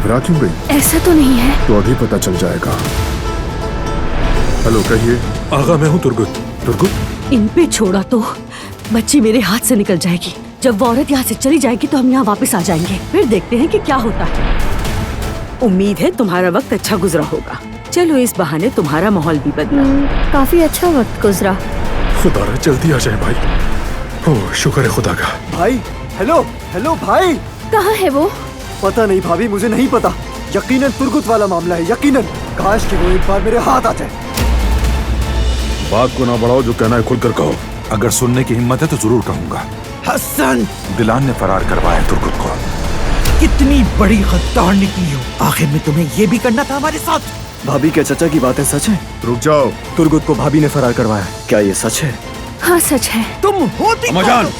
घबरा क्यों गई? ऐसा तो नहीं है। तो अभी पता चल जाएगा। हेलो, कहिए। आगा मैं हूँ तुर्गुत। तुर्गुत? इन पे छोड़ा तो बच्ची मेरे हाथ से निकल जाएगी। जब वो औरत यहाँ से चली जाएगी तो हम यहाँ वापस आ जाएंगे, फिर देखते हैं कि क्या होता है। उम्मीद है तुम्हारा वक्त अच्छा गुजरा होगा। चलो इस बहाने तुम्हारा माहौल भी बदला। काफी अच्छा वक्त गुजरा। खुदा रहा जल्दी आ जाए भाई। ओह शुक्र है खुदा का। भाई हेलो हेलो भाई। कहाँ है वो? पता नहीं भाभी, मुझे नहीं पता। यकीनन तुर्गुत वाला मामला है, यकीनन। काश कि वो एक बार मेरे हाथ आ जाए। बात को ना बढ़ाओ, जो कहना है खुलकर कहो। अगर सुनने की हिम्मत है तो जरूर कहूँगा। हसन, दिलान ने फरार करवाया तुर्गुत को। कितनी बड़ी गद्दार निकली हो। आखिर में तुम्हें ये भी करना था हमारे साथ। भाभी, क्या चाचा की बातें सच है? रुक जाओ। तुर्गुत को भाभी ने फरार करवाया, क्या ये सच है? हाँ सच है। तुम होती अम्माजान।